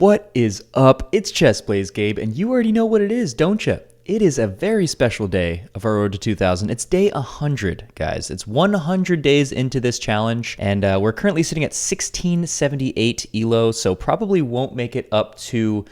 What is up? It's Chess Plays Gabe, and you already know what it is, don't you? It is a very special day of our road to 2000. It's day 100, guys. It's 100 days into this challenge, and we're currently sitting at 1678 elo, so probably won't make it up to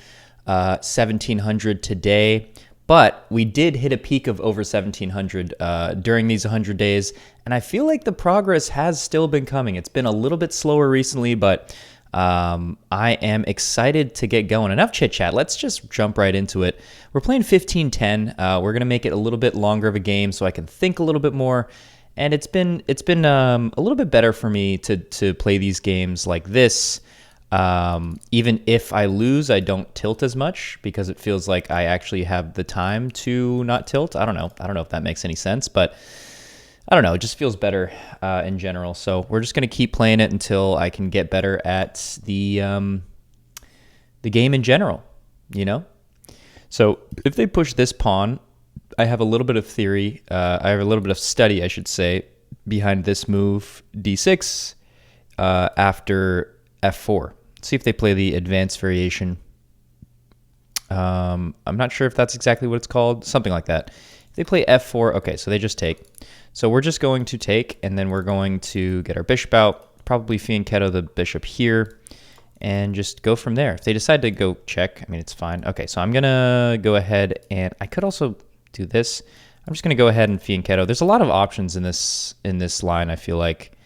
1700 today. But we did hit a peak of over 1700 during these 100 days, and I feel like the progress has still been coming. It's been a little bit slower recently, but I am excited to get going. Enough chit chat. Let's just jump right into it. We're playing 15-10. We're gonna make it a little bit longer of a game so I can think a little bit more. And it's been a little bit better for me to play these games like this. Even if I lose, I don't tilt as much because it feels like I actually have the time to not tilt. I don't know if that makes any sense, but I don't know. It just feels better in general. So we're just going to keep playing it until I can get better at the game in general, you know? So if they push this pawn, I have a little bit of theory. I have a little bit of study, I should say, behind this move, d6, after f4. Let's see if they play the advanced variation. I'm not sure if that's exactly what it's called. Something like that. If they play f4, okay, so they just take. So we're just going to take, and then we're going to get our bishop out, probably fianchetto the bishop here, and just go from there. If they decide to go check, I mean, it's fine. Okay, so I'm going to go ahead, and I could also do this. I'm just going to go ahead and fianchetto. There's a lot of options in this line, I feel like,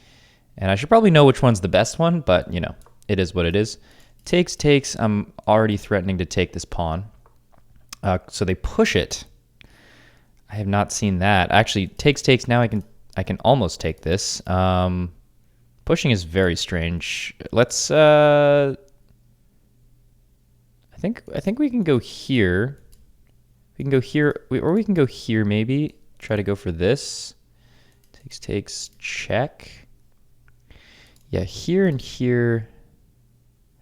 and I should probably know which one's the best one, but, you know, it is what it is. Takes. I'm already threatening to take this pawn. So they push it. I have not seen that. Actually, takes. Now I can almost take this. Pushing is very strange. Let's. I think we can go here. We can go here, or we can go here. Maybe try to go for this. Takes. Check. Yeah, here and here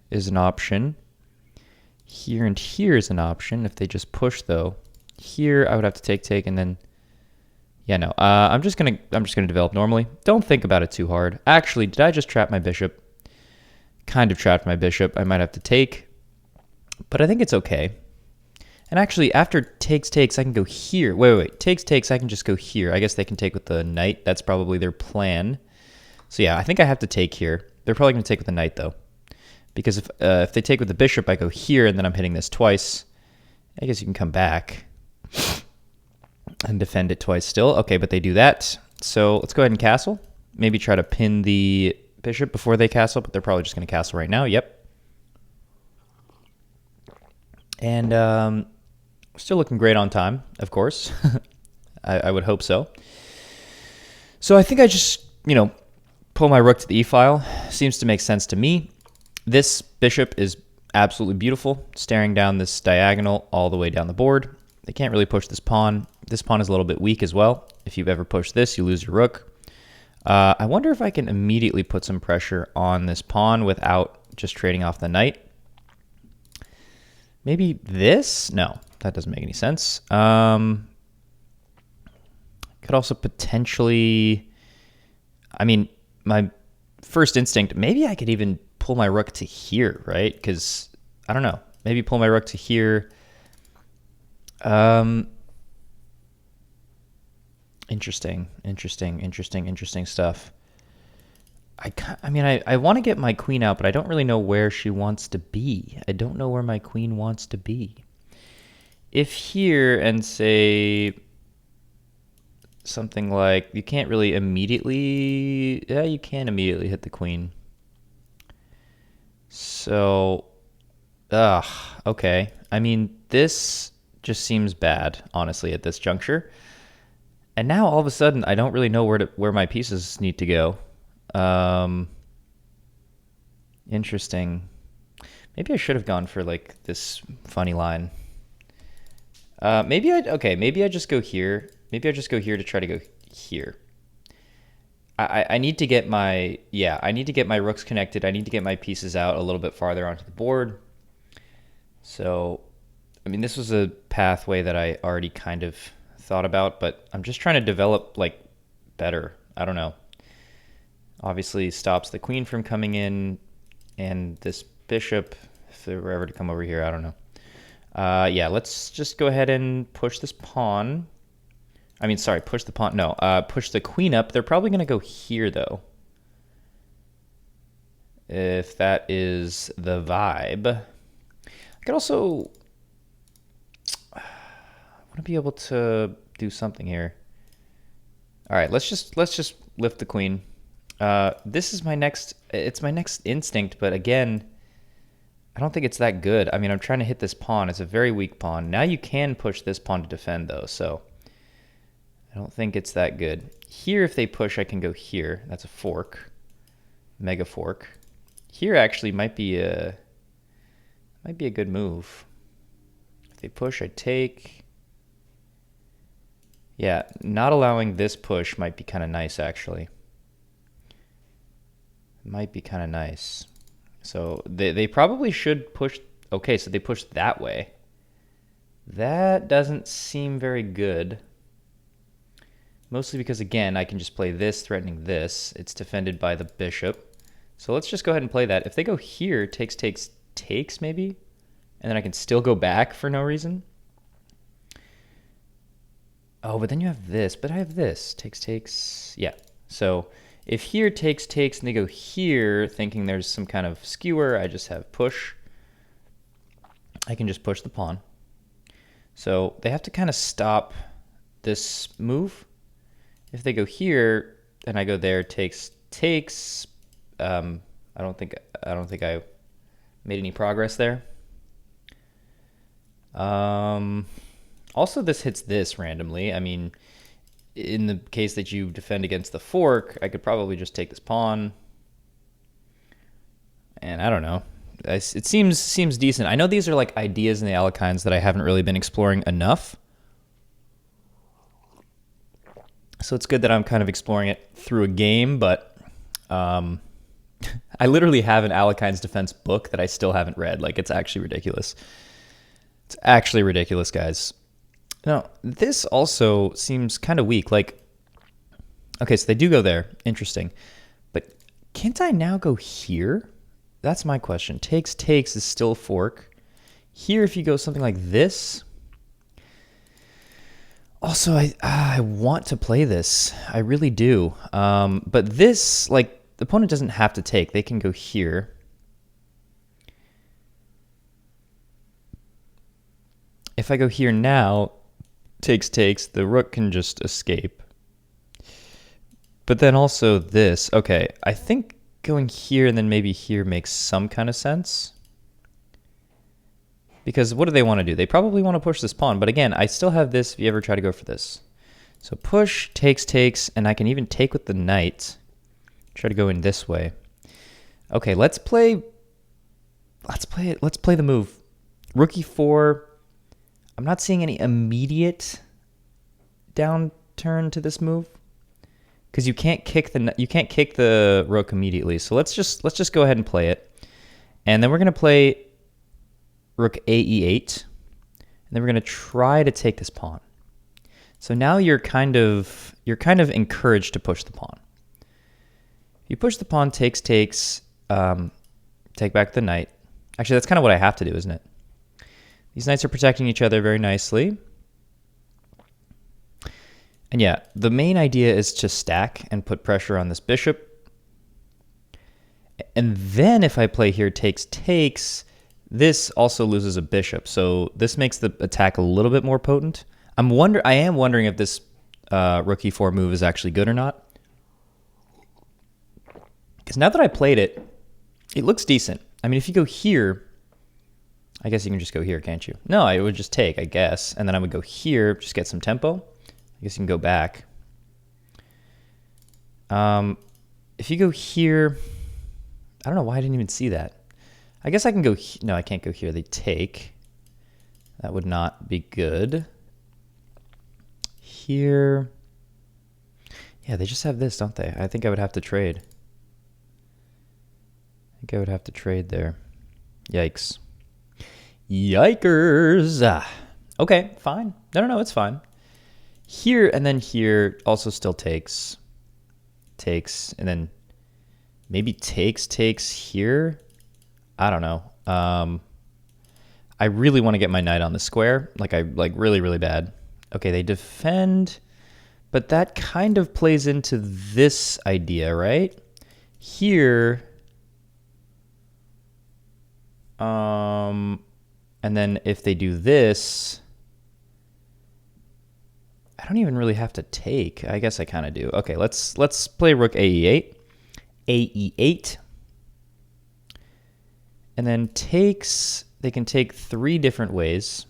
is an option. Here and here is an option. If they just push though. Here, I would have to take, and then, yeah, no. I'm just gonna develop normally. Don't think about it too hard. Actually, did I just trap my bishop? Kind of trapped my bishop. I might have to take, but I think it's okay. And actually, after takes, I can go here. Wait. Takes. I can just go here. I guess they can take with the knight. That's probably their plan. So yeah, I think I have to take here. They're probably gonna take with the knight though, because if they take with the bishop, I go here, and then I'm hitting this twice. I guess you can come back and defend it twice still. Okay, but they do that. So let's go ahead and castle. Maybe try to pin the bishop before they castle, but they're probably just going to castle right now. Yep. And still looking great on time, of course. I would hope so. So I think I just, pull my rook to the e-file. Seems to make sense to me. This bishop is absolutely beautiful, staring down this diagonal all the way down the board. They can't really push this pawn. This pawn is a little bit weak as well. If you've ever pushed this, you lose your rook. I wonder if I can immediately put some pressure on this pawn without just trading off the knight. Maybe this? No, that doesn't make any sense. Could also potentially... I mean, my first instinct, maybe I could even pull my rook to here, right? Because, I don't know. Maybe pull my rook to here. Interesting stuff. I want to get my queen out, but I don't really know where she wants to be. I don't know where my queen wants to be. If here and say something like, you can't really immediately, yeah, you can immediately hit the queen. So, okay. I mean, this just seems bad, honestly, at this juncture. And now all of a sudden, I don't really know where my pieces need to go. Interesting. Maybe I should have gone for like this funny line. Maybe I just go here. Maybe I just go here to try to go here. I need to get my rooks connected. I need to get my pieces out a little bit farther onto the board. So, I mean, this was a pathway that I already kind of thought about, but I'm just trying to develop like better. I don't know. Obviously stops the queen from coming in, and this bishop If they were ever to come over here, I don't know. Yeah, let's just go ahead and push this pawn. I mean, sorry, push the pawn. No, push the queen up. They're probably going to go here, though. If that is the vibe. I could also... I want to be able to do something here. All right, let's just lift the queen. This is my next... It's my next instinct, but again... I don't think it's that good. I mean, I'm trying to hit this pawn. It's a very weak pawn. Now you can push this pawn to defend, though, so I don't think it's that good. Here, if they push, I can go here. That's a fork. Mega fork. Here, actually, might be a good move. If they push, I take. Yeah, not allowing this push might be kind of nice, actually. Might be kind of nice. So they probably should push. Okay, so they push that way. That doesn't seem very good. Mostly because, again, I can just play this, threatening this. It's defended by the bishop. So let's just go ahead and play that. If they go here, takes, maybe? And then I can still go back for no reason. Oh, but then you have this. But I have this. Takes. Yeah. So... if here takes, and they go here, thinking there's some kind of skewer, I just have push. I can just push the pawn. So they have to kind of stop this move. If they go here, and I go there, takes. I don't think I made any progress there. Also, this hits this randomly. I mean... in the case that you defend against the fork, I could probably just take this pawn. And I don't know. It seems decent. I know these are like ideas in the Alekhines that I haven't really been exploring enough. So it's good that I'm kind of exploring it through a game, but I literally have an Alekhines defense book that I still haven't read. Like, it's actually ridiculous. It's actually ridiculous, guys. Now, this also seems kind of weak. Like, okay, so they do go there. Interesting. But can't I now go here? That's my question. Takes is still fork. Here, if you go something like this. Also, I want to play this. I really do. But this, like, the opponent doesn't have to take. They can go here. If I go here now... takes, the rook can just escape. But then also this. Okay, I think going here and then maybe here makes some kind of sense. Because what do they want to do? They probably want to push this pawn. But again, I still have this if you ever try to go for this. So push, takes, and I can even take with the knight. Try to go in this way. Okay, let's play it. Let's play the move. Rook e4. I'm not seeing any immediate downturn to this move because you can't kick the rook immediately. So let's just go ahead and play it, and then we're gonna play rook a e8, and then we're gonna try to take this pawn. So now you're kind of encouraged to push the pawn. You push the pawn, takes, take back the knight. Actually, that's kind of what I have to do, isn't it? These knights are protecting each other very nicely. And yeah, the main idea is to stack and put pressure on this bishop. And then if I play here takes, this also loses a bishop. So this makes the attack a little bit more potent. I am wondering if this rook e4 move is actually good or not. Because now that I played it, it looks decent. I mean, if you go here... I guess you can just go here, can't you? No, I would just take, I guess. And then I would go here, just get some tempo. I guess you can go back. If you go here, I don't know why I didn't even see that. I guess I can go, no, I can't go here. They take. That would not be good. Here. Yeah, they just have this, don't they? I think I would have to trade. I think I would have to trade there. Yikes. Yikers. Okay, fine. No, it's fine. Here and then here also still takes, and then maybe takes here. I don't know. I really want to get my knight on the square, like really, really bad. Okay, they defend, but that kind of plays into this idea, right? Here, and then if they do this, I don't even really have to take. I guess I kind of do. Okay, let's play rook AE8. AE8. And then takes, they can take 3 different ways.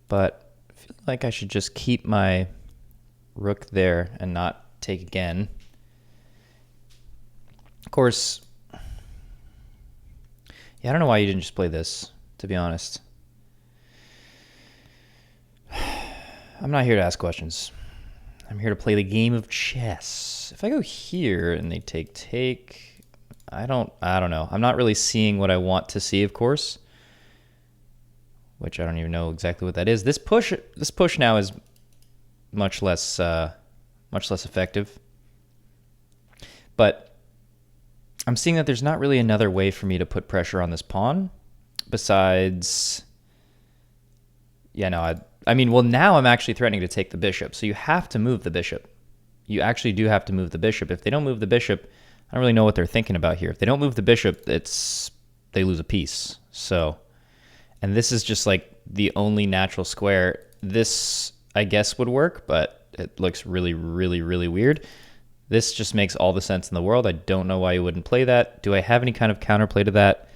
But I feel like I should just keep my rook there and not take again. Of course, yeah, I don't know why you didn't just play this, to be honest. I'm not here to ask questions. I'm here to play the game of chess. If I go here and they take, I don't know. I'm not really seeing what I want to see, of course, which I don't even know exactly what that is. This push now is much less effective. But I'm seeing that there's not really another way for me to put pressure on this pawn besides, yeah, no, I mean, well, now I'm actually threatening to take the bishop. So you have to move the bishop. You actually do have to move the bishop. If they don't move the bishop, I don't really know what they're thinking about here. If they don't move the bishop, they lose a piece. So, and this is just like the only natural square. This, I guess, would work, but it looks really, really, really weird. This just makes all the sense in the world. I don't know why you wouldn't play that. Do I have any kind of counterplay to that?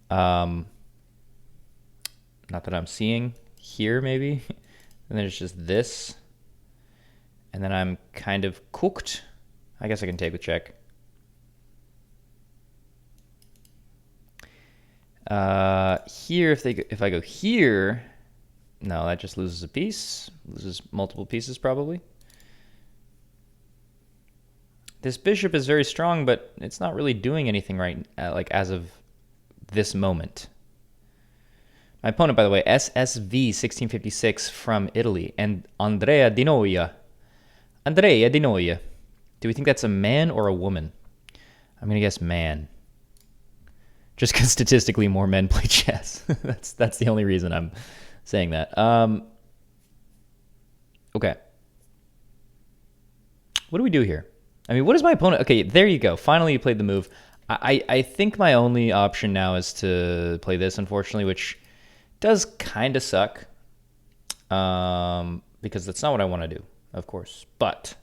Not that I'm seeing. Here maybe, and there's just this, and then I'm kind of cooked. I guess I can take with check. Here, if I go here, no, that just loses a piece, loses multiple pieces probably. This bishop is very strong, but it's not really doing anything right, like as of this moment. My opponent, by the way, SSV 1656 from Italy, and Andrea Di Noia. Andrea Di Noia. Do we think that's a man or a woman? I'm going to guess man. Just because statistically more men play chess. That's the only reason I'm saying that. Okay. What do we do here? I mean, what is my opponent? Okay, there you go. Finally, you played the move. I think my only option now is to play this, unfortunately, which does kind of suck, because that's not what I want to do, of course. But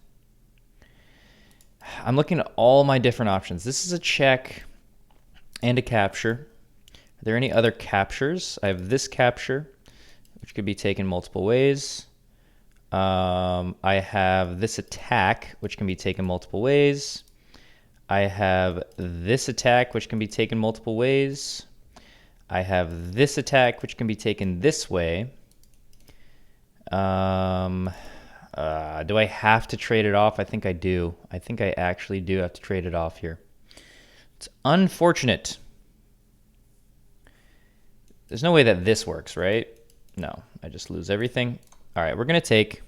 I'm looking at all my different options. This is a check and a capture. Are there any other captures? I have this capture, which could be taken multiple ways. I have this attack, which can be taken multiple ways. I have this attack, which can be taken multiple ways. I have this attack, which can be taken this way. Do I have to trade it off? I think I do. I think I actually do have to trade it off here. It's unfortunate. There's no way that this works, right? No, I just lose everything. All right, we're going to take.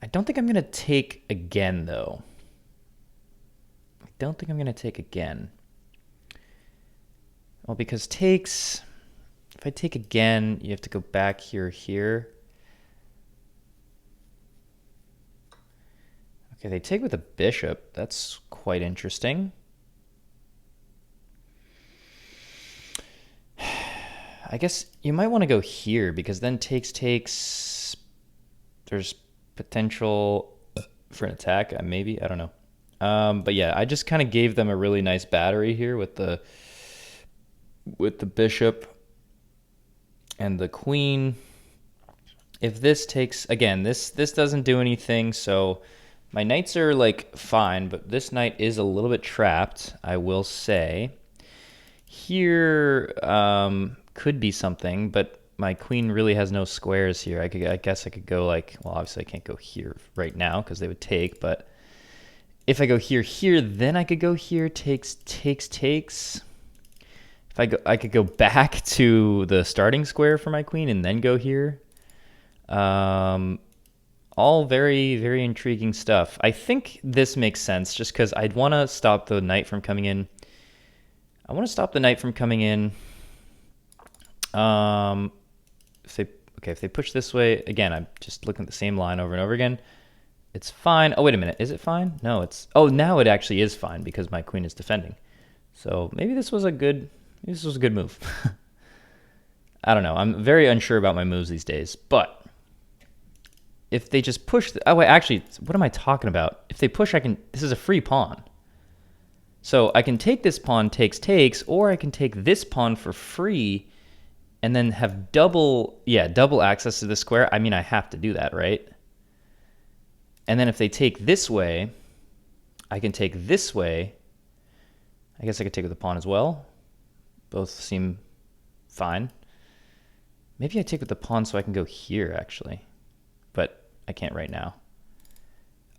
I don't think I'm going to take again, though. I don't think I'm going to take again. Well, because takes, if I take again, you have to go back here. Okay, they take with a bishop. That's quite interesting. I guess you might want to go here because then takes. There's potential for an attack, maybe. I don't know. But yeah, I just kind of gave them a really nice battery here with the bishop and the queen. If this takes, again, this doesn't do anything, so my knights are like fine, but this knight is a little bit trapped, I will say. Here could be something, but my queen really has no squares here. I guess I could go like, well, obviously I can't go here right now because they would take, but if I go here, then I could go here, takes. If I could go back to the starting square for my queen and then go here. All very, very intriguing stuff. I think this makes sense just because I'd want to stop the knight from coming in. I want to stop the knight from coming in. If they push this way, again, I'm just looking at the same line over and over again. It's fine. Oh, wait a minute. Is it fine? No, it's... Oh, now it actually is fine because my queen is defending. So maybe this was a good move. I don't know. I'm very unsure about my moves these days. But if they just push... Oh, wait, actually, what am I talking about? If they push, I can... This is a free pawn. So I can take this pawn, takes, or I can take this pawn for free and then have double access to the square. I mean, I have to do that, right? And then if they take this way, I can take this way. I guess I could take with the pawn as well. Both seem fine. Maybe I take with the pawn so I can go here, actually. But I can't right now.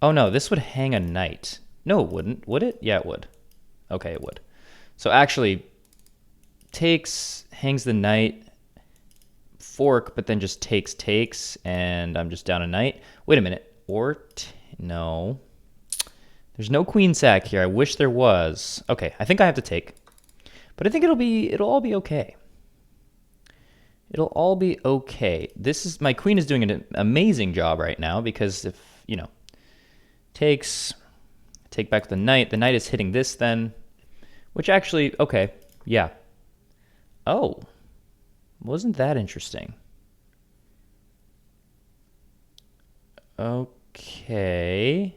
Oh, no, this would hang a knight. No, it wouldn't. Would it? Yeah, it would. Okay, it would. So actually, hangs the knight, fork, but then just takes, and I'm just down a knight. Wait a minute. No. There's no queen sack here. I wish there was. Okay, I think I have to take. But I think it'll all be okay. It'll all be okay. My queen is doing an amazing job right now because if, takes, take back the knight is hitting this then, which actually, okay, yeah. Oh, wasn't that interesting? Okay.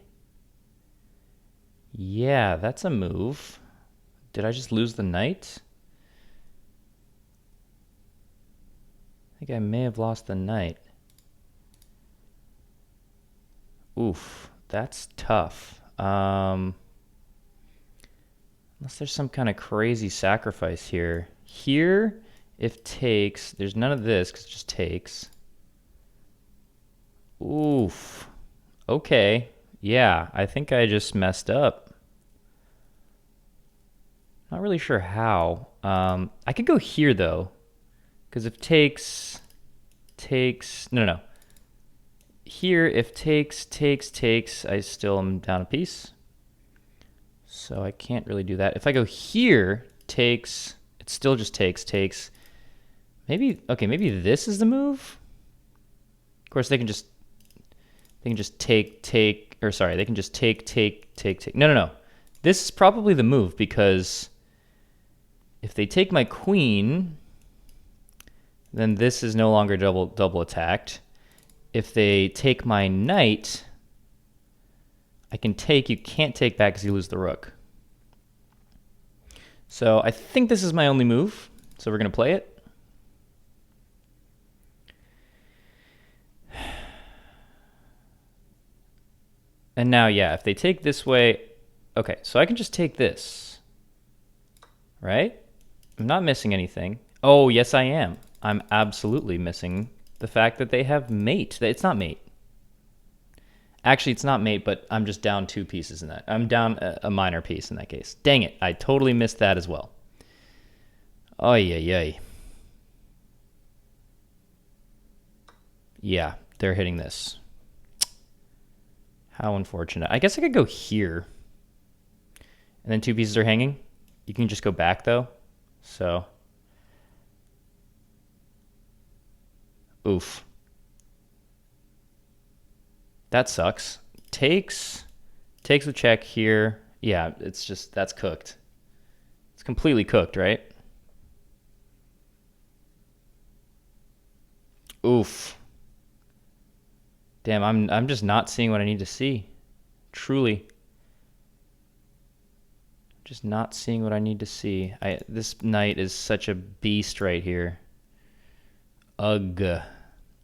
Yeah, that's a move. Did I just lose the knight? I think I may have lost the knight. Oof, that's tough. Unless there's some kind of crazy sacrifice here. Here, if takes, there's none of this because it just takes. Oof. Okay. Yeah, I think I just messed up. Not really sure how. I could go here though, because if takes, no. Here, if takes, I still am down a piece. So I can't really do that. If I go here, takes, it still just takes. Maybe this is the move? Of course, they can just take, or sorry, they can just take. No. This is probably the move because if they take my queen, then this is no longer double attacked. If they take my knight, I can take, you can't take back because you lose the rook. So I think this is my only move, so we're going to play it. And now, yeah, if they take this way, okay, so I can just take this, right? I'm not missing anything. Oh, yes, I am. I'm absolutely missing the fact that they have mate. It's not mate. Actually, it's not mate, but I'm just down 2 pieces in that. I'm down a minor piece in that case. Dang it, I totally missed that as well. Oy. Yeah, they're hitting this. How unfortunate. I guess I could go here. And then 2 pieces are hanging. You can just go back, though. So. Oof. That sucks. Takes the check here. Yeah, it's just, that's cooked. It's completely cooked, right? Oof. Damn, I'm just not seeing what I need to see. Truly. Just not seeing what I need to see. This knight is such a beast right here. Ugh.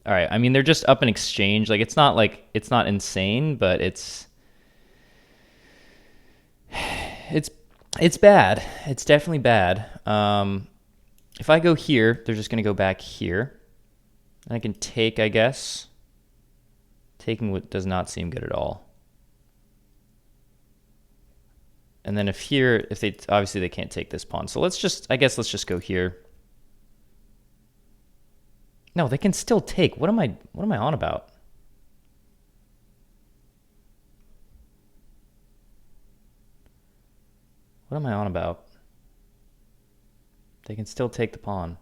All right, I mean, they're just up in exchange. Like, it's not insane, but it's bad. It's definitely bad. If I go here, they're just going to go back here. And I can take, I guess. Taking what does not seem good at all. And then if they obviously they can't take this pawn. So let's just go here. No, they can still take. What am I on about? What am I on about? They can still take the pawn.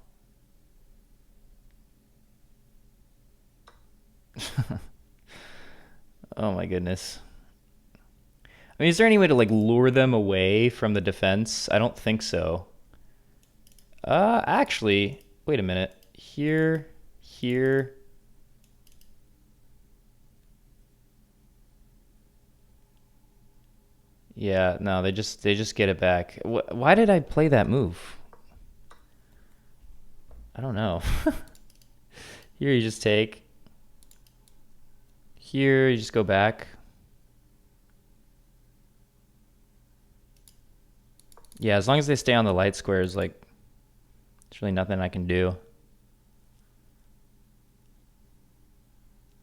Oh my goodness. I mean, is there any way to like lure them away from the defense? I don't think so. Actually, wait a minute. Here, here. Yeah, no, they just get it back. Why did I play that move? I don't know. Here you just take. Here you just go back. Yeah, as long as they stay on the light squares, like, there's really nothing I can do.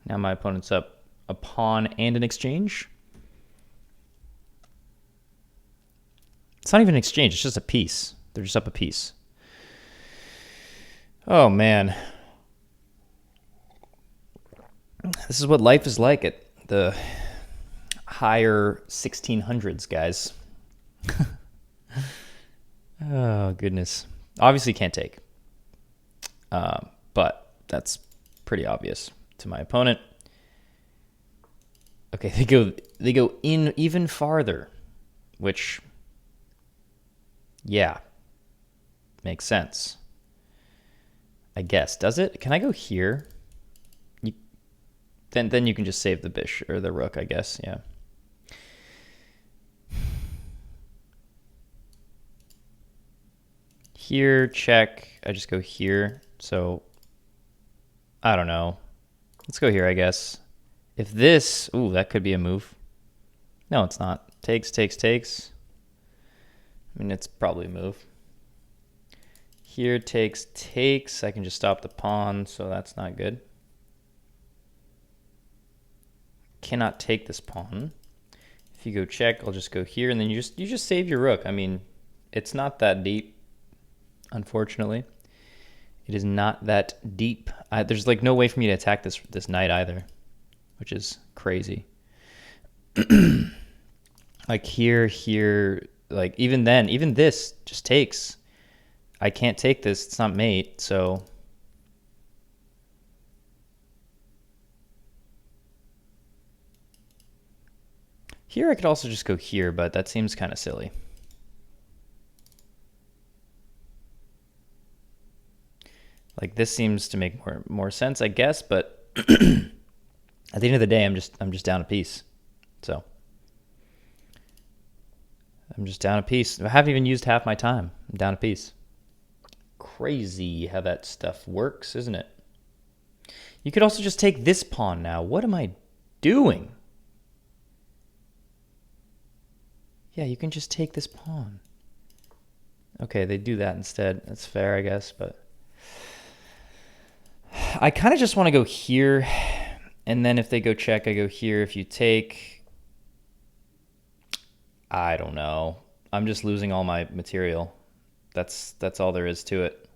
Now my opponent's up a pawn and an exchange. It's not even an exchange, it's just a piece. They're just up a piece. Oh, man. This is what life is like at the higher 1600s, guys. Oh, goodness. Obviously can't take. But that's pretty obvious to my opponent. Okay, they go in even farther, which, yeah, makes sense. I guess. Does it? Can I go here? Then you can just save the bishop or the rook, I guess. Yeah. Here, check. I just go here. So, I don't know. Let's go here, I guess. If this... Ooh, that could be a move. No, it's not. Takes, takes, takes. I mean, it's probably a move. Here, takes, takes. I can just stop the pawn, so that's not good. Cannot take this pawn. If you go check, I'll just go here, and then you just save your rook. I mean, it's not that deep, unfortunately. It is not that deep. There's like no way for me to attack this knight either, which is crazy. Like here, like even then, even this just takes. I can't take this. It's not mate, so... Here I could also just go here, but that seems kind of silly. Like this seems to make more sense, I guess, but at the end of the day, I'm just down a piece. So I'm just down a piece. I haven't even used half my time. I'm down a piece. Crazy how that stuff works, isn't it? You could also just take this pawn now. What am I doing? Yeah, you can just take this pawn. Okay, they do that instead. That's fair, I guess, but... I kind of just want to go here, and then if they go check, I go here. If you take... I don't know. I'm just losing all my material. That's all there is to it.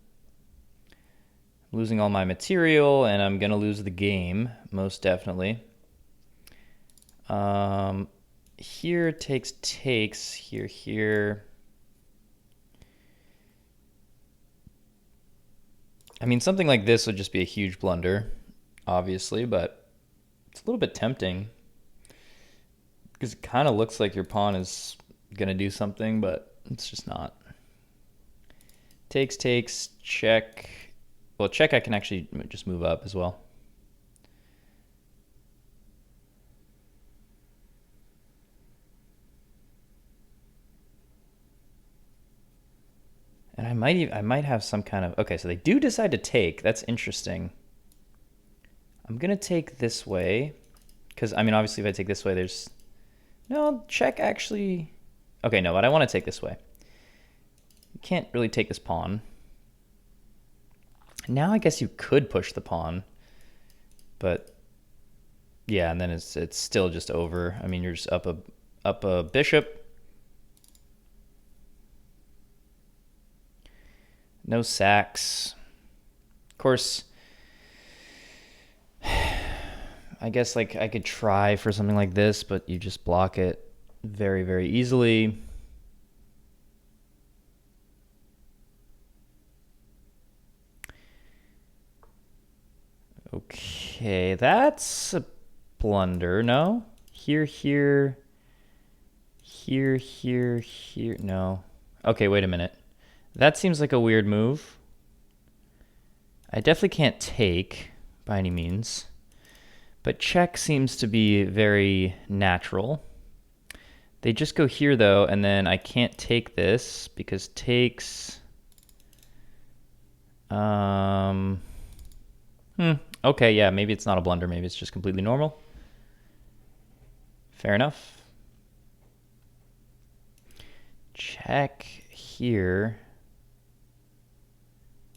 Losing all my material, and I'm going to lose the game, most definitely. Here takes, here. I mean, something like this would just be a huge blunder, obviously, but it's a little bit tempting. Because it kind of looks like your pawn is going to do something, but it's just not. Takes, check. Well, check I can actually just move up as well. And I might have some kind of... Okay, so they do decide to take. That's interesting. I'm going to take this way. Because, I mean, obviously if I take this way, there's... No, check actually... Okay, no, but I want to take this way. You can't really take this pawn. Now I guess you could push the pawn. But, yeah, and then it's still just over. I mean, you're just up a bishop. No sacks. Of course, I guess like I could try for something like this, but you just block it very, very easily. Okay, that's a blunder, no? Here, here, here, here, here, no. Okay, wait a minute. That seems like a weird move. I definitely can't take by any means, but check seems to be very natural. They just go here though, and then I can't take this because takes... Okay, yeah, maybe it's not a blunder. Maybe it's just completely normal. Fair enough. Check here.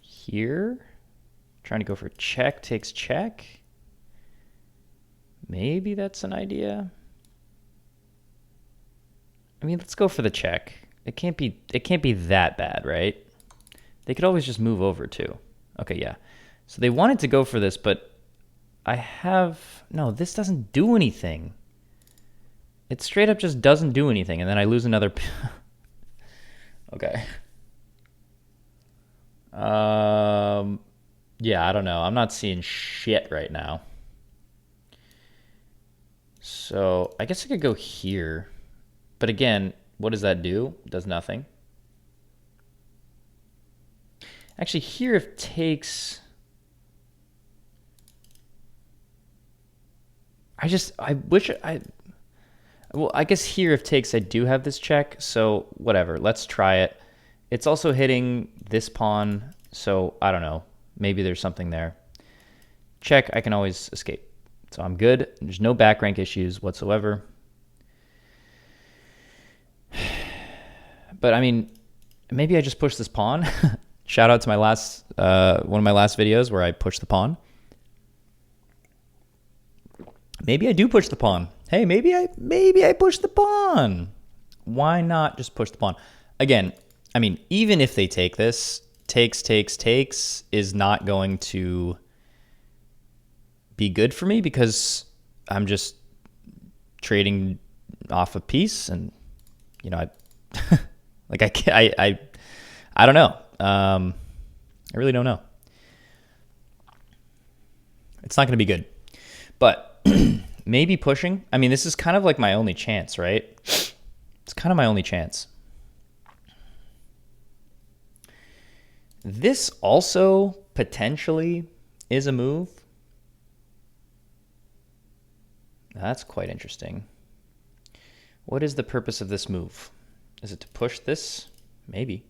Here? Trying to go for check takes check. Maybe that's an idea. I mean, let's go for the check. It can't be that bad, right? They could always just move over too. Okay, yeah. So they wanted to go for this, but no, this doesn't do anything. It straight up just doesn't do anything, and then I lose another. Okay. Yeah, I don't know. I'm not seeing shit right now. So I guess I could go here. But again, what does that do? It does nothing. Actually, here if takes... Well, I guess here if takes I do have this check, so whatever. Let's try it. It's also hitting this pawn, so I don't know. Maybe there's something there. Check, I can always escape. So I'm good. There's no back rank issues whatsoever. But I mean, maybe I just push this pawn. Shout out to my last one of my last videos where I pushed the pawn. Maybe I do push the pawn. Hey, maybe I push the pawn. Why not just push the pawn? Again, I mean, even if they take this, takes is not going to be good for me because I'm just trading off a piece, and you know, I don't know. I really don't know. It's not going to be good, but maybe pushing. I mean, this is kind of like my only chance, right? It's kind of my only chance. This also potentially is a move. That's quite interesting. What is the purpose of this move? Is it to push this? Maybe.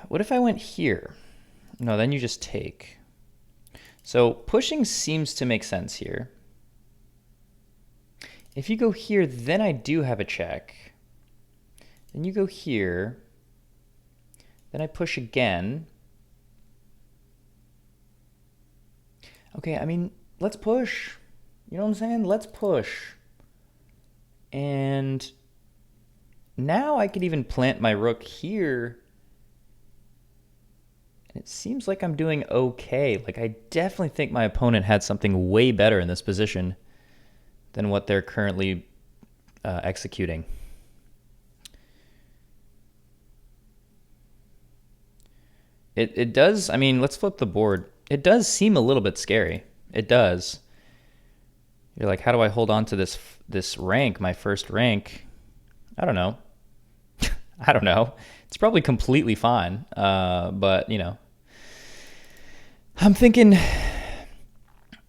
What if I went here? No, then you just take. So pushing seems to make sense here. If you go here, then I do have a check. Then you go here. Then I push again. Okay, I mean, let's push. You know what I'm saying? Let's push. And now I could even plant my rook here. And it seems like I'm doing okay. Like, I definitely think my opponent had something way better in this position than what they're currently executing. It does, I mean, let's flip the board. It does seem a little bit scary. It does. You're like, how do I hold on to this rank, my first rank? I don't know. I don't know. It's probably completely fine, but, you know. I'm thinking,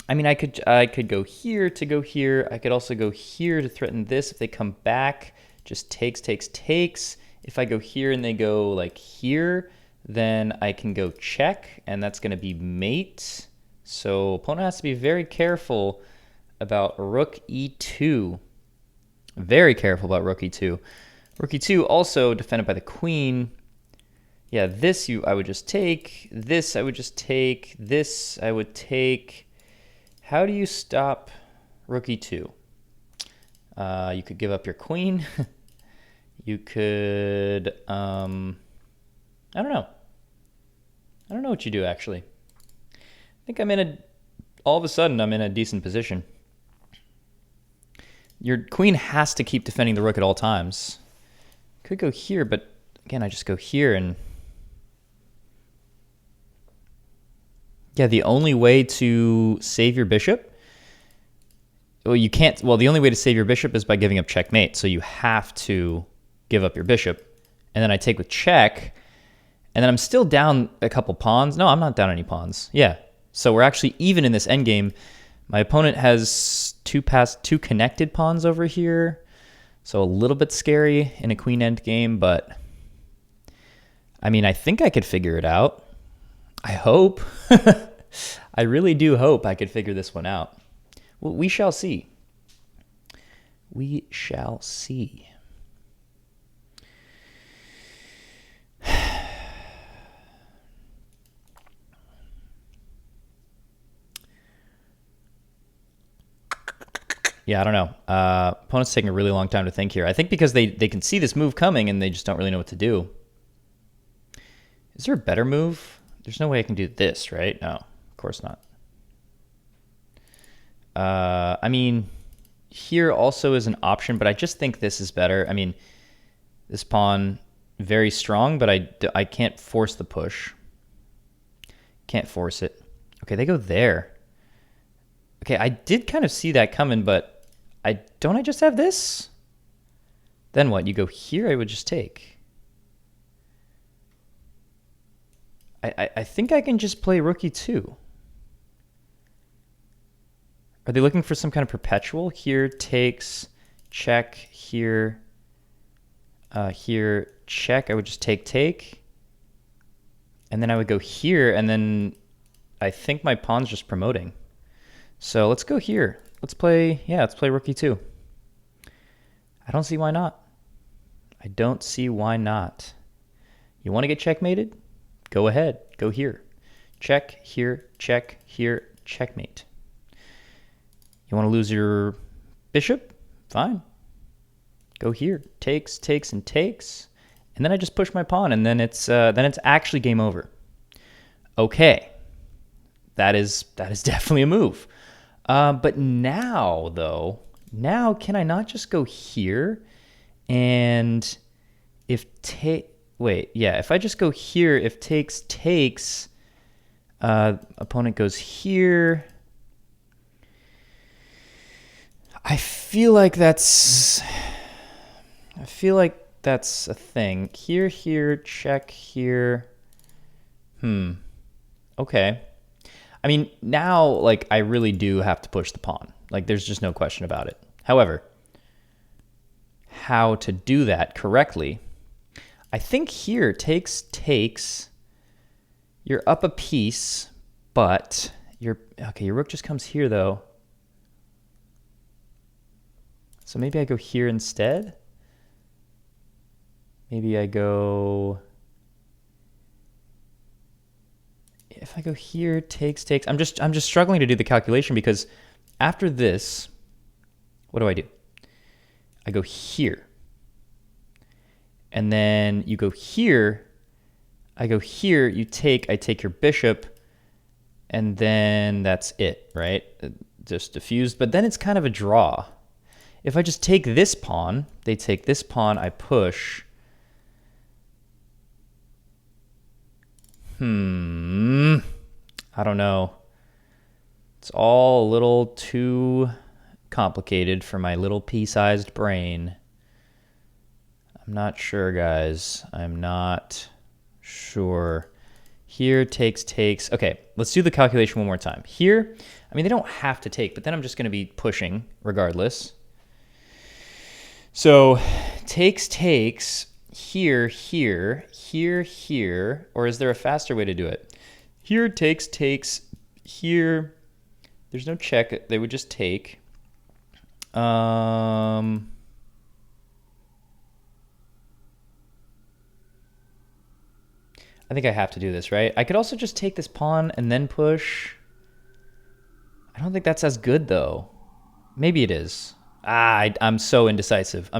I mean, I could go here to go here. I could also go here to threaten this. If they come back, just takes. If I go here and they go like here, then I can go check, and that's going to be mate. So opponent has to be very careful about rook e2. Very careful about rook e2. Rook e2 also defended by the queen. Yeah, this I would just take. This I would just take. This I would take. How do you stop rook e2? You could give up your queen. You could, I don't know. I don't know what you do, actually. I think all of a sudden, I'm in a decent position. Your queen has to keep defending the rook at all times. Could go here, but again, I just go here and... Yeah, the only way to save your bishop, well, you can't, well, the only way to save your bishop is by giving up checkmate. So you have to give up your bishop. And then I take with check, and then I'm still down a couple pawns. No, I'm not down any pawns. Yeah. So we're actually even in this endgame. My opponent has two connected pawns over here. So a little bit scary in a queen endgame, but I mean, I think I could figure it out. I hope. I really do hope I could figure this one out. Well, we shall see. We shall see. Yeah, I don't know. Opponent's taking a really long time to think here. I think because they can see this move coming and they just don't really know what to do. Is there a better move? There's no way I can do this, right? No, of course not. I mean, here also is an option, but I just think this is better. I mean, this pawn, very strong, but I can't force the push. Can't force it. Okay, they go there. Okay, I did kind of see that coming, but don't I just have this? Then what? You go here, I would just take. I think I can just play rook e2. Are they looking for some kind of perpetual? Here takes, check, here, here, check. I would just take. And then I would go here, and then I think my pawn's just promoting. So let's go here. Let's play rook e2. I don't see why not. I don't see why not. You want to get checkmated? Go ahead. Go here. Check, here, checkmate. You want to lose your bishop? Fine. Go here. Takes, and takes. And then I just push my pawn, and then it's actually game over. Okay. That is definitely a move. But now, though, can I not just go here? And if if I just go here, if takes, opponent goes here. I feel like that's a thing. Here, check, here. Okay. I mean, now, like, I really do have to push the pawn. Like, there's just no question about it. However, how to do that correctly, I think here, takes, you're up a piece, but your rook just comes here, though. So maybe I go here instead? Maybe I go... If I go here, takes, I'm just struggling to do the calculation because after this, what do? I go here. And then you go here, I go here, you take, I take your bishop, and then that's it, right? Just diffused, but then it's kind of a draw. If I just take this pawn, they take this pawn, I push. I don't know. It's all a little too complicated for my little pea-sized brain. I'm not sure, guys. I'm not sure. Here, takes. Okay, let's do the calculation one more time. Here, I mean, they don't have to take, but then I'm just going to be pushing regardless. So, takes, here, or is there a faster way to do it? Here, takes, here, there's no check, they would just take. I think I have to do this, right? I could also just take this pawn and then push. I don't think that's as good, though. Maybe it is. I'm so indecisive.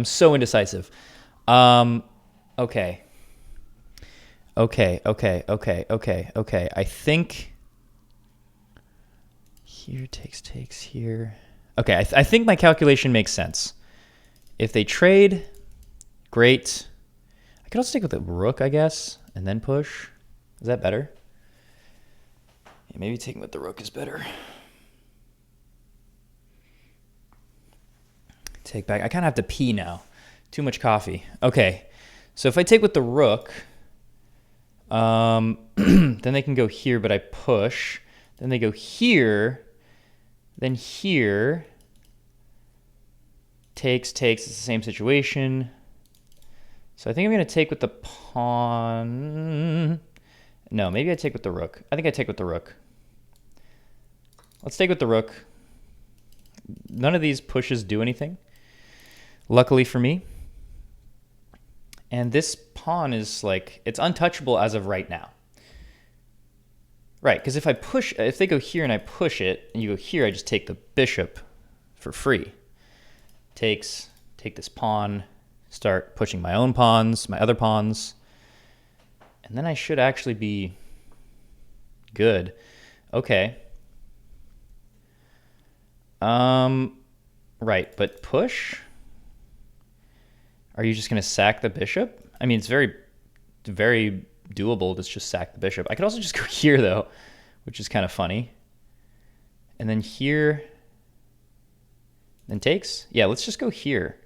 Okay. I think here takes here. Okay, I think my calculation makes sense. If they trade, great. I could also take with the rook, I guess, and then push. Is that better? Yeah, maybe taking with the rook is better. Take back. I kind of have to pee now. Too much coffee. Okay. So if I take with the rook, then they can go here, but I push. Then they go here. Then here. Takes. It's the same situation. So I think I'm going to take with the pawn. No, maybe I take with the rook. I think I take with the rook. Let's take with the rook. None of these pushes do anything, luckily for me. And this pawn is like, it's untouchable as of right now. Right, because if I push, if they go here and I push it, and you go here, I just take the bishop for free. Takes, take this pawn, start pushing my own pawns, my other pawns. And then I should actually be good. Okay. Right, but push? Are you just going to sack the bishop? I mean, it's very doable to just sack the bishop. I could also just go here, though, which is kind of funny. And then here, then takes? Yeah, let's just go here.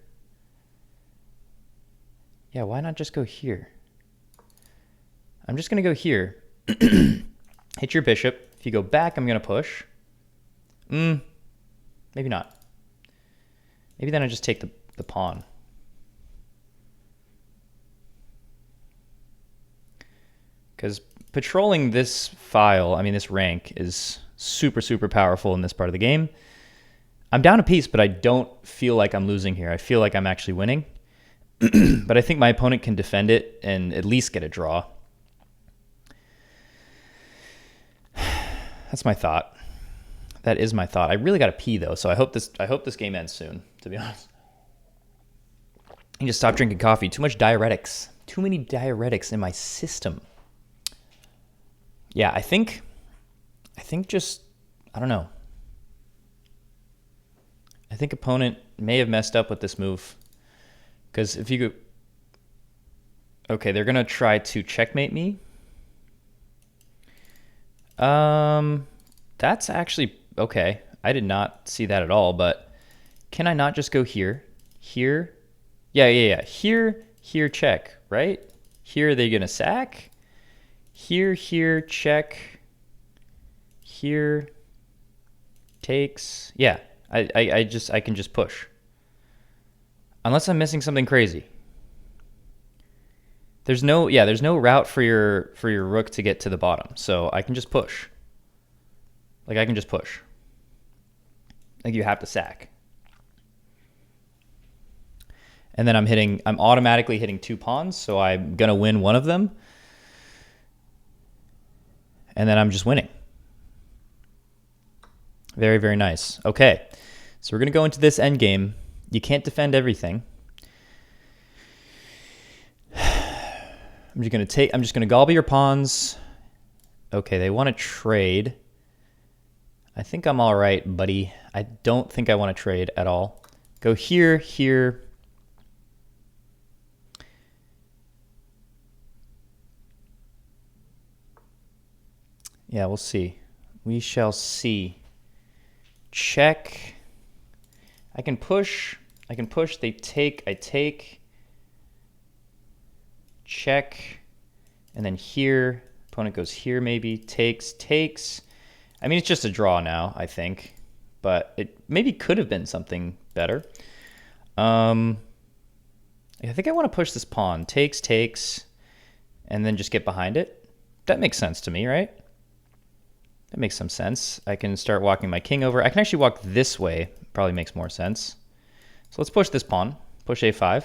Yeah, why not just go here? I'm just going to go here. Hit your bishop. If you go back, I'm going to push. Maybe not. Maybe then I just take the pawn. Because patrolling this file, I mean this rank, is super, super powerful in this part of the game. I'm down a piece, but I don't feel like I'm losing here. I feel like I'm actually winning. But I think my opponent can defend it and at least get a draw. That's my thought. That is my thought. I really got to pee though, so I hope this game ends soon, to be honest. I need to stop drinking coffee. Too much diuretics. Too many diuretics in my system. Yeah, I think just, I don't know. I think opponent may have messed up with this move. Because if you go... Okay, they're going to try to checkmate me. That's actually... Okay, I did not see that at all, but can I not just go here? Here? Yeah. Here, check, right? Here, are they going to sack? Here, check. Here, takes. Yeah, I can just push. Unless I'm missing something crazy. There's no route for your rook to get to the bottom, so I can just push. Like I can just push. Like you have to sack. And then I'm automatically hitting 2 pawns, so I'm gonna win one of them. And then I'm just winning. Very, very nice. Okay, so we're gonna go into this endgame. You can't defend everything. I'm just gonna gobble your pawns. Okay, they want to trade. I think I'm all right, buddy. I don't think I want to trade at all. Go here, here. Yeah, we'll see. We shall see. Check. I can push. They take. I take. Check. And then here. Opponent goes here maybe. Takes. I mean, it's just a draw now, I think. But it maybe could have been something better. I think I want to push this pawn. Takes. And then just get behind it. That makes sense to me, right? That makes some sense. I can start walking my king over. I can actually walk this way. Probably makes more sense. So let's push this pawn. Push a5.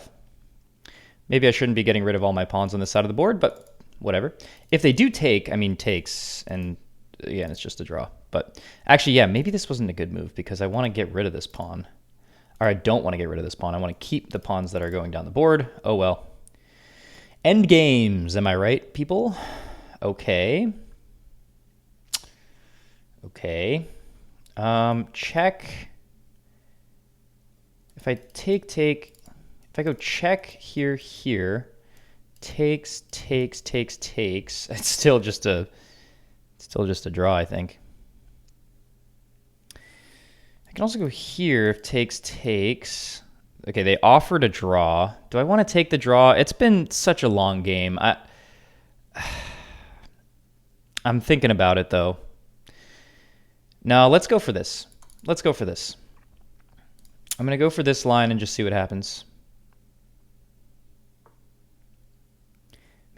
Maybe I shouldn't be getting rid of all my pawns on this side of the board, but whatever. If they do take, I mean takes, and again, it's just a draw. But actually, yeah, maybe this wasn't a good move because I want to get rid of this pawn. Or I don't want to get rid of this pawn. I want to keep the pawns that are going down the board. Oh, well. End games, am I right, people? Okay. Check. If I take, if I go check here, takes, it's still just a Still just a draw, I think. I can also go here if takes. Okay, they offered a draw. Do I want to take the draw? It's been such a long game. I'm thinking about it, though. No, let's go for this. Let's go for this. I'm going to go for this line and just see what happens.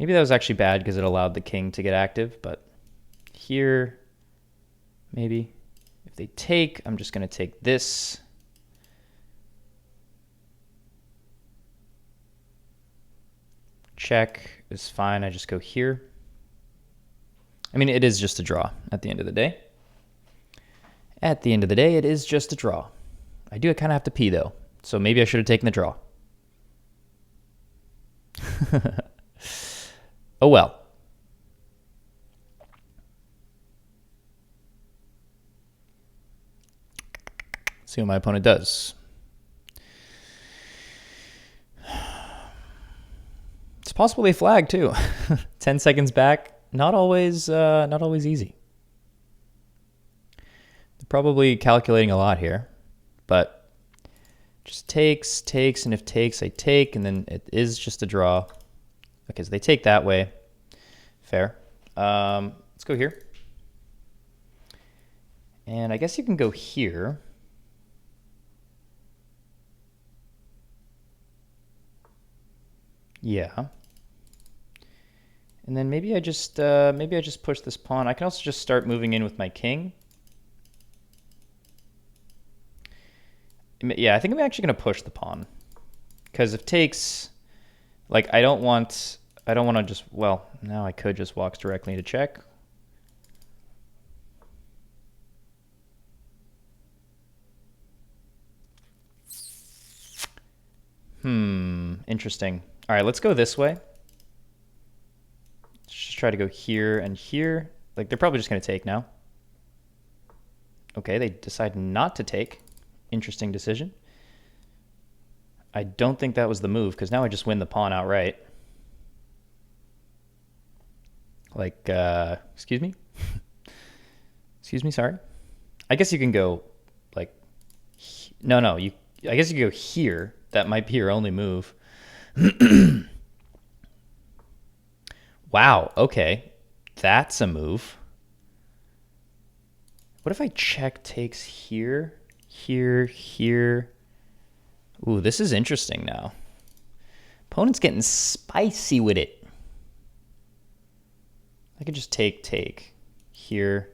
Maybe that was actually bad because it allowed the king to get active, but here, maybe. If they take, I'm just going to take this. Check is fine. I just go here. I mean, it is just a draw at the end of the day. At the end of the day, it is just a draw. I do kind of have to pee, though, so maybe I should have taken the draw. Oh well. See what my opponent does. It's possible they flag too. 10 seconds back, not always easy. They're probably calculating a lot here, but just takes, and if takes, I take, and then it is just a draw. Okay, so they take that way. Fair. Let's go here. And I guess you can go here. Yeah. And then maybe I just push this pawn. I can also just start moving in with my king. Yeah, I think I'm actually going to push the pawn. Because if takes, like, I don't want to just, well, now I could just walk directly into check. Interesting. All right, let's go this way. Let's just try to go here and here. Like, they're probably just going to take now. Okay, they decide not to take. Interesting decision. I don't think that was the move, because now I just win the pawn outright. Like, excuse me? Excuse me, sorry. I guess you can go, like, no, I guess you can go here. That might be your only move. Wow, okay. That's a move. What if I check takes here, here, here? Ooh, this is interesting now. Opponent's getting spicy with it. I could just take here.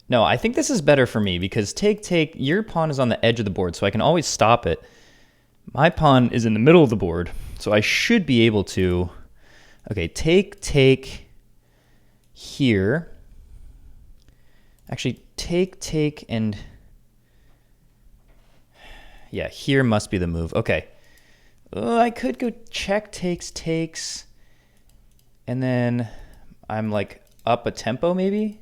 No, I think this is better for me because take, your pawn is on the edge of the board, so I can always stop it. My pawn is in the middle of the board, so I should be able to, okay, take here. Actually, take, and yeah, here must be the move. Okay. I could go check, takes, and then I'm like up a tempo maybe,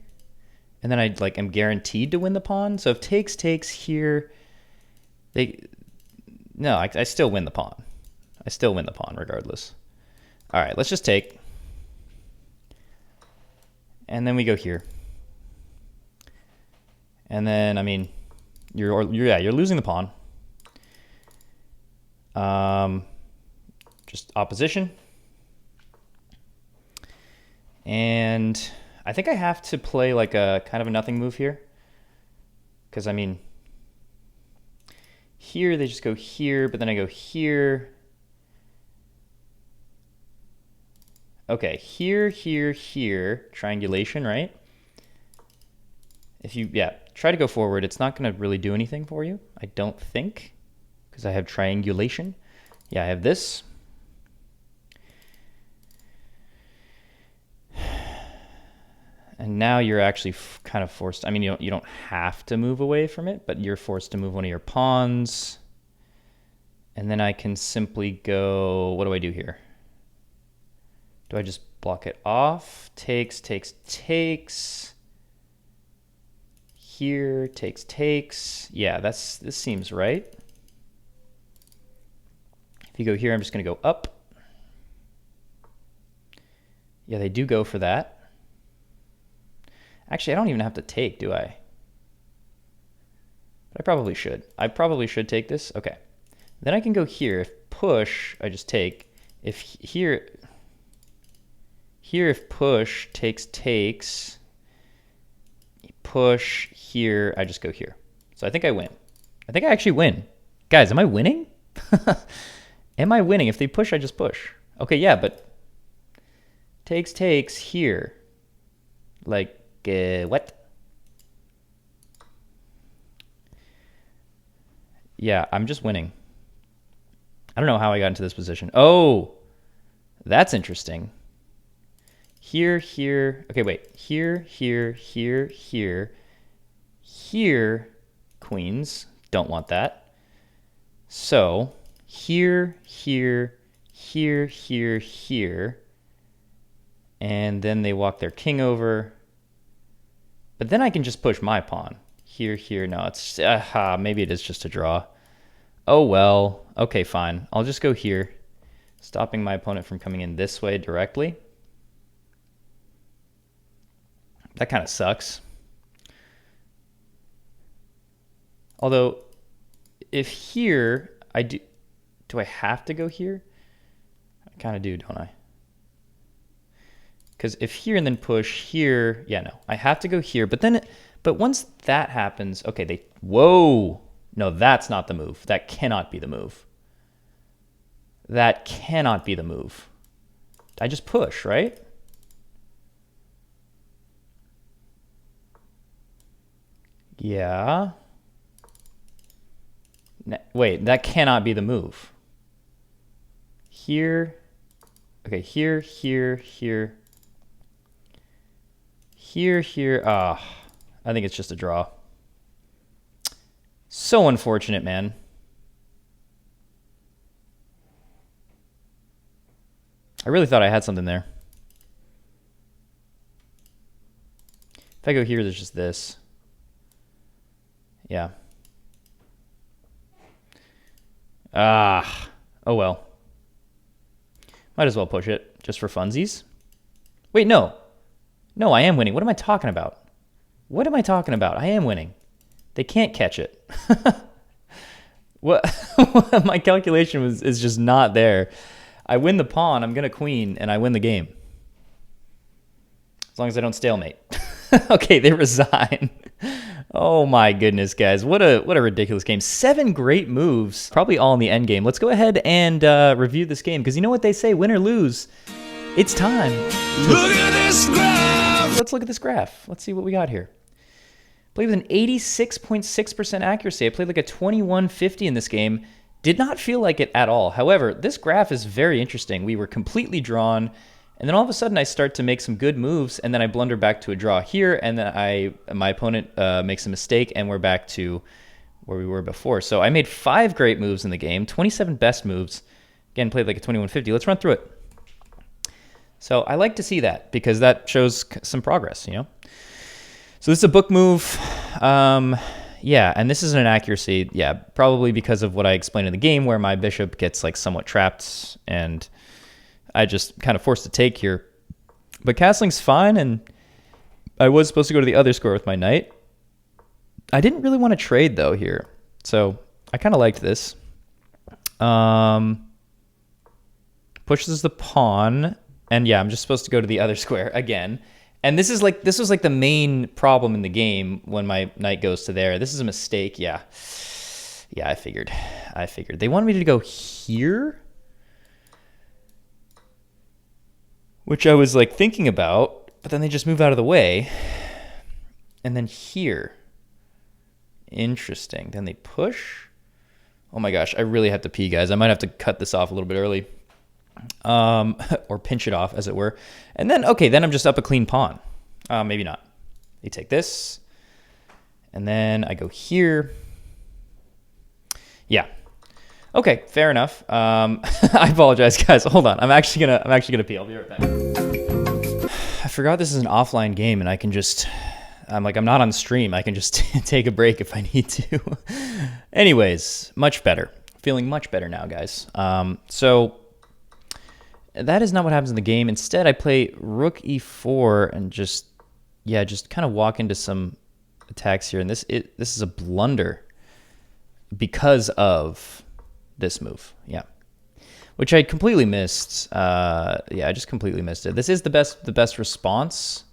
and then I like am guaranteed to win the pawn. So if takes here, I still win the pawn. I still win the pawn regardless. All right, let's just take, and then we go here, and then I mean, you're losing the pawn. Just opposition. And I think I have to play like a kind of a nothing move here. Because I mean, here they just go here, but then I go here. Okay, here, triangulation, right? If you, try to go forward, it's not going to really do anything for you, I don't think. Because I have triangulation. Yeah, I have this. And now you're actually kind of forced. I mean, you don't have to move away from it, but you're forced to move one of your pawns. And then I can simply go, what do I do here? Do I just block it off? Takes. Here, takes. Yeah, this seems right. If you go here, I'm just going to go up. Yeah, they do go for that. Actually, I don't even have to take, do I? But I probably should. I probably should take this. Okay. Then I can go here. If push, I just take. If here, if push takes, push here, I just go here. So I think I win. I think I actually win. Guys, am I winning? Am I winning? If they push, I just push. Okay, yeah, but takes here. Like, what? Yeah, I'm just winning. I don't know how I got into this position. Oh, that's interesting. Here. Okay, wait. Here. Here, queens. Don't want that. So, here. And then they walk their king over. But then I can just push my pawn. Here. No, it's maybe it is just a draw. Oh, well. Okay, fine. I'll just go here, stopping my opponent from coming in this way directly. That kind of sucks. Although, if here, do I have to go here? I kind of do, don't I? Because if here and then push here, yeah, no, I have to go here. But once that happens, okay, whoa. No, that's not the move. That cannot be the move. That cannot be the move. I just push, right? Yeah. Wait, that cannot be the move. Here. Okay, here. I think it's just a draw. So unfortunate, man. I really thought I had something there. If I go here, there's just this. Yeah. Oh well. Might as well push it, just for funsies. Wait, no. No, I am winning. What am I talking about? What am I talking about? I am winning. They can't catch it. What? My calculation is just not there. I win the pawn, I'm gonna queen, and I win the game. As long as I don't stalemate. Okay, they resign. Oh my goodness, guys. What a ridiculous game. 7 great moves, probably all in the end game. Let's go ahead and review this game, because you know what they say, win or lose, it's time. Look at this graph. Let's look at this graph. Let's see what we got here. Played with an 86.6% accuracy. I played like a 2150 in this game. Did not feel like it at all. However, this graph is very interesting. We were completely drawn, and then all of a sudden I start to make some good moves, and then I blunder back to a draw here, and then my opponent makes a mistake, and we're back to where we were before. So I made 5 great moves in the game, 27 best moves. Again, played like a 2150. Let's run through it. So I like to see that, because that shows some progress, you know? So this is a book move. Yeah, and this is an accuracy. Yeah, probably because of what I explained in the game, where my bishop gets like somewhat trapped, and I just kind of forced to take here. But castling's fine, and I was supposed to go to the other square with my knight. I didn't really want to trade, though, here. So I kind of liked this. Pushes the pawn, and yeah, I'm just supposed to go to the other square again. And this was like the main problem in the game when my knight goes to there. This is a mistake. Yeah. Yeah, I figured. They wanted me to go here, which I was like thinking about, but then they just move out of the way. And then here. Interesting. Then they push. Oh my gosh, I really have to pee, guys. I might have to cut this off a little bit early. Or pinch it off, as it were. And then, okay, then I'm just up a clean pawn. Maybe not. They take this, and then I go here. Yeah. Okay, fair enough. I apologize, guys. Hold on. I'm actually gonna pee. I'll be right back. I forgot this is an offline game, and I'm not on stream. I can just take a break if I need to. Anyways, much better. Feeling much better now, guys. So that is not what happens in the game. Instead, I play rook e4 and just yeah, just kind of walk into some attacks here. And this is a blunder because of this move. Yeah. Which I completely missed. Yeah, I just completely missed it. This is the best response.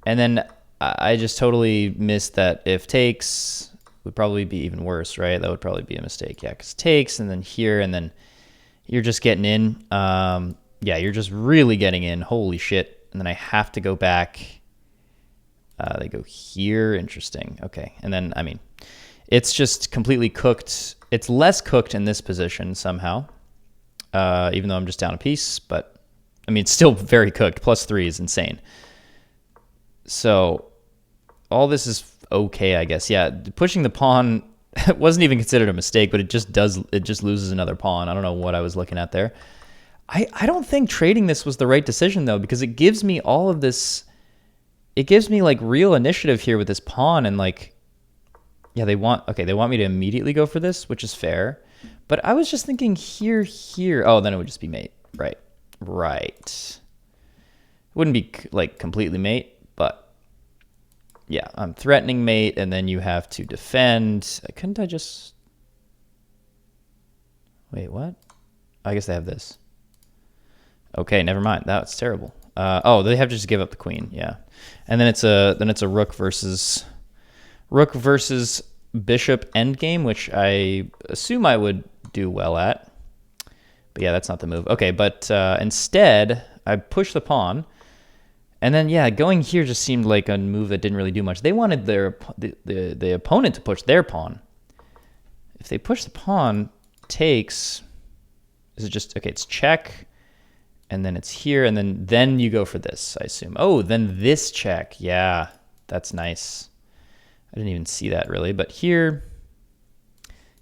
And then I just totally missed that if takes would probably be even worse, right? That would probably be a mistake. Yeah, because takes and then here and then you're just getting in. Yeah, you're just really getting in. Holy shit. And then I have to go back. They go here. Interesting. Okay. And then, I mean, it's just completely cooked. It's less cooked in this position somehow, even though I'm just down a piece. But, I mean, it's still very cooked. +3 is insane. So all this is okay, I guess. Yeah, pushing the pawn wasn't even considered a mistake, but it just loses another pawn. I don't know what I was looking at there. I don't think trading this was the right decision, though, because it gives me all of this. It gives me, like, real initiative here with this pawn. And, like, yeah, they want me to immediately go for this, which is fair. But I was just thinking here. Oh, then it would just be mate. Right. It wouldn't be, like, completely mate, but yeah, I'm threatening mate, and then you have to defend. Couldn't I just... Wait, what? I guess they have this. Okay, never mind. That's terrible. Oh, they have to just give up the queen. Yeah, and then it's a rook versus bishop endgame, which I assume I would do well at. But yeah, that's not the move. Okay, but instead I push the pawn, and then yeah, going here just seemed like a move that didn't really do much. They wanted the opponent to push their pawn. If they push the pawn, takes. Is it just okay? It's check. And then it's here, and then you go for this, I assume. Oh, then this check. Yeah, that's nice. I didn't even see that, really. But here,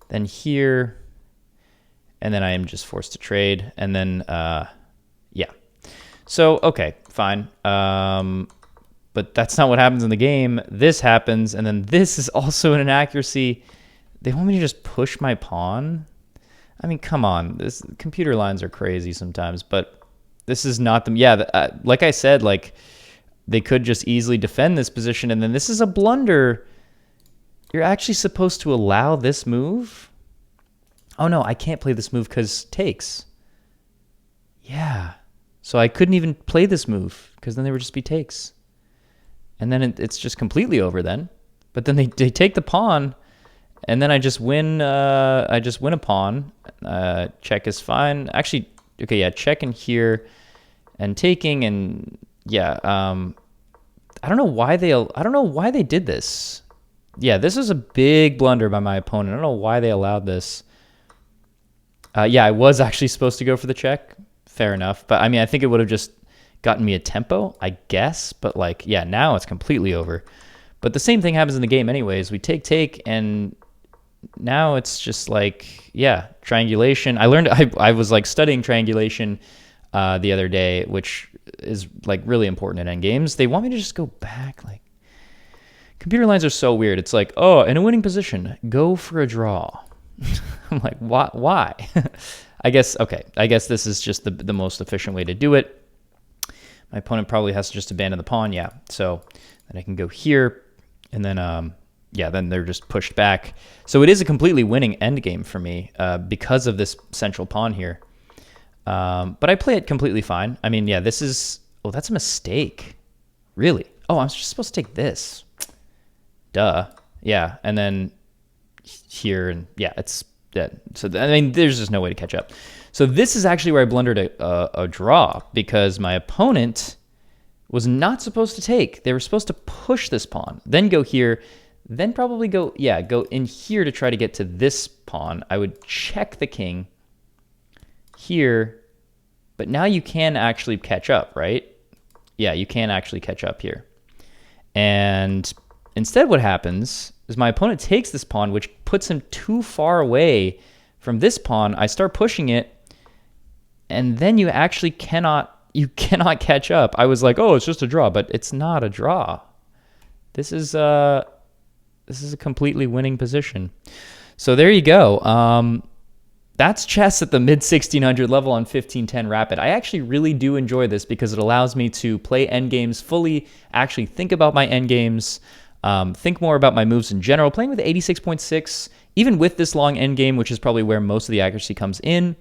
then here, and then I am just forced to trade. And then, yeah. So, okay, fine. But that's not what happens in the game. This happens, and then this is also an inaccuracy. They want me to just push my pawn? I mean, come on. Computer lines are crazy sometimes, but... This is not them. Yeah, like I said, like they could just easily defend this position, and then this is a blunder. You're actually supposed to allow this move? Oh no, I can't play this move because takes. Yeah, so I couldn't even play this move because then there would just be takes, and then it's just completely over then. But then they take the pawn, and then I just win. I just win a pawn. Check is fine. Actually. Okay, yeah, checking here and taking, and yeah, I don't know why they did this. Yeah, this is a big blunder by my opponent. I don't know why they allowed this. Yeah, I was actually supposed to go for the check. Fair enough, but I mean, I think it would have just gotten me a tempo, I guess. But like, yeah, now it's completely over. But the same thing happens in the game, anyways. We take, and now it's just like, yeah, triangulation. I learned, I was like studying triangulation the other day, which is like really important in endgames. They want me to just go back. Like, computer lines are so weird. It's like, oh, in a winning position, go for a draw. I'm like, why? I guess this is just the most efficient way to do it. My opponent probably has to just abandon the pawn. Yeah, so then I can go here, and then yeah, then they're just pushed back. So it is a completely winning endgame for me because of this central pawn here. But I play it completely fine. I mean, yeah, this is... Oh, that's a mistake. Really? Oh, I'm just supposed to take this. Duh. Yeah, and then here, and yeah, it's dead. So, I mean, there's just no way to catch up. So this is actually where I blundered a draw, because my opponent was not supposed to take. They were supposed to push this pawn, then go here, then probably go in here to try to get to this pawn. I would check the king here, but now you can actually catch up, right? Yeah, you can actually catch up here. And instead what happens is my opponent takes this pawn, which puts him too far away from this pawn. I start pushing it, and then you actually cannot catch up. I was like, oh, it's just a draw, but it's not a draw. This is a completely winning position. So there you go. that's chess at the mid 1600 level on 1510 rapid. I actually really do enjoy this because it allows me to play endgames fully, actually think about my endgames, think more about my moves in general. Playing with 86.6, even with this long endgame, which is probably where most of the accuracy comes in,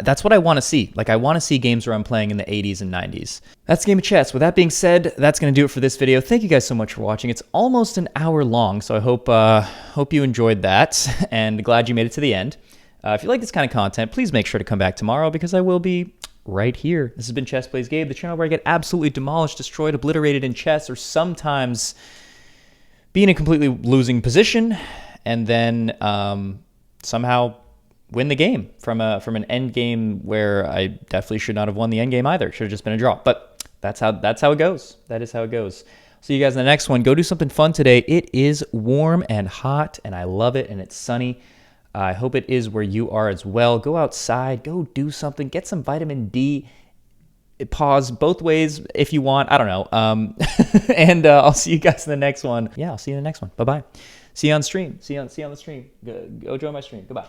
that's what I want to see. Like, I want to see games where I'm playing in the 80s and 90s. That's Game of Chess. With that being said, that's going to do it for this video. Thank you guys so much for watching. It's almost an hour long, so I hope you enjoyed that, and glad you made it to the end. If you like this kind of content, please make sure to come back tomorrow because I will be right here. This has been Chess Plays Gabe, the channel where I get absolutely demolished, destroyed, obliterated in chess, or sometimes be in a completely losing position, and then somehow win the game from an end game where I definitely should not have won the end game either. It should have just been a draw. But that's how it goes. That is how it goes. See you guys in the next one. Go do something fun today. It is warm and hot, and I love it, and it's sunny. I hope it is where you are as well. Go outside. Go do something. Get some vitamin D. Pause both ways if you want. I don't know. And I'll see you guys in the next one. Yeah, I'll see you in the next one. Bye-bye. See you on stream. See you on the stream. Go join my stream. Goodbye.